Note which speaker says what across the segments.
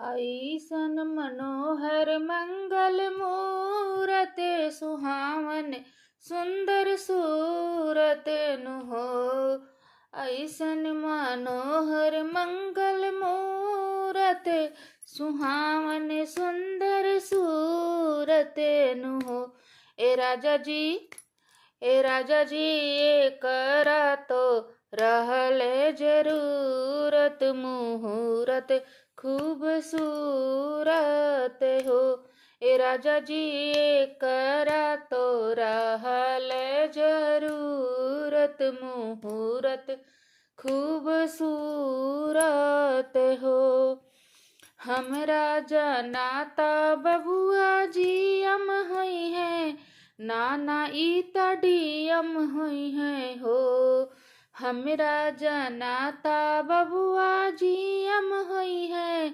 Speaker 1: ऐसन मनोहर मंगल मूरत सुहावन सुंदर सूरत नु हो। ऐसन मनोहर मंगल मूरत सुहावन सुंदर सूरत नु हो। ए राजा जी ये करा तो रहल जरूरत मुहूर्त खूबसूरत हो। ए राजा जी ये करा तो रहल जरूरत मुहूर्त खूबसूरत हो। हमरा जनाता बबुआ जी अम हुई है, नाना ईता डीएम हुई है हो। हमरा जनाता बबुआ जी अम हुई है,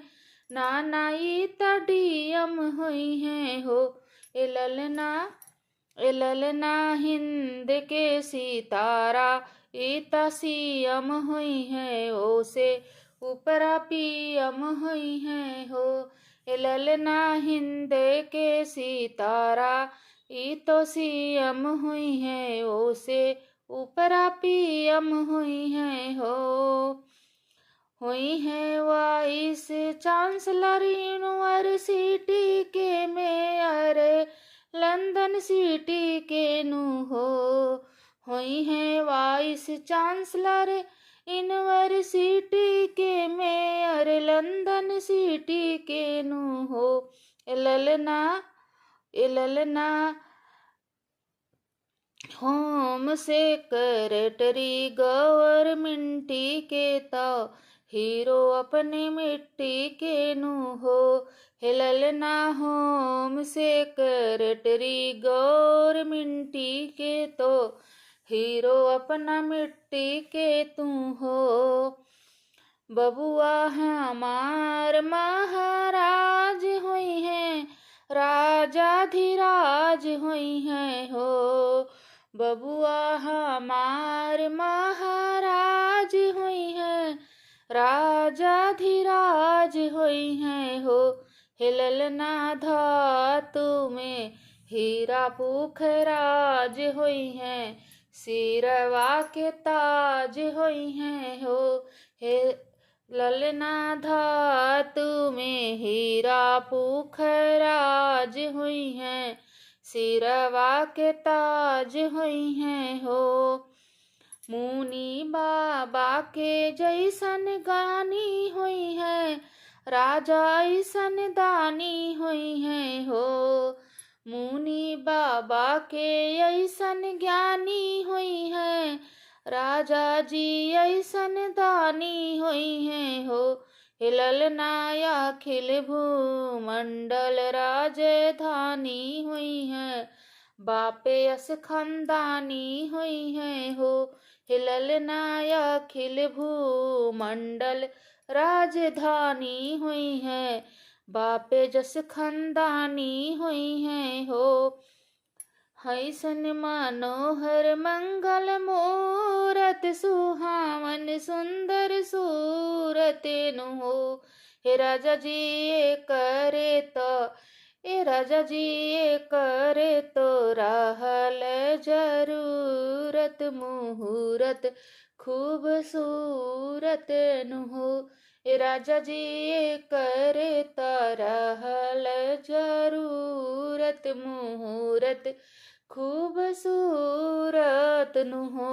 Speaker 1: नाना ईता डीएम हुई है हो। ए ललना हिंद के सितारा ईता सीएम हुई है ओ से ऊपरा पीएम हुई है हो। ए ललना हिंद के सितारा ई तो सीएम हुई है ओ से ऊपरा पीएम हुई है हो। हुई है वाइस चांसलर यूनिवर्सिटी के मेयर लंदन सिटी के नु हो। हुई है वाइस चांसलर यूनिवर्सिटी के मेयर लंदन सिटी के नु हो। ए ललना होम सेक्रेटरी गवर्नमेंट के तो हीरो अपने मिट्टी के नु हो। हे ललना होम सेक्रेटरी गवर्नमेंट के तो हीरो अपना मिट्टी के तू हो। बबुआ हमार महाराज हुई है, राजाधिराज हुई है हो। बबुआ हमार महाराज हुई है, राजाधिराज हुई है हो। हे ललना धातु में हीरा पुखराज हुई है, सिरवा के ताज हुई है हो। हे ललना धातु में हीरा पुखराज हुई है, सिरवा के ताज हुई है हो। मुनि बाबा के जैसन गानी हुई है, राजा ऐसन दानी हुई है हो। मुनि बाबा के ऐसन ज्ञानी हुई है, राजा जी ऐसन दानी हुई है हो। हे ललना अखिल भूमंडल राजधानी हुई है, बापे यस खानदानी हुई है हो। हे ललना अखिल भूमंडल राजधानी हुई है, बापे जस खानदानी हुई है हो। ऐसन मनोहर मंगल मूरत सुहावन सुंदर सूरत नु हो। हे राजा जी ये करे तो रहल जरूरत मुहूर्त खूबसूरत नु हो। हे राजा जी ये करे तो रहल जरूरत मुहूर्त खूबसूरत नु हो।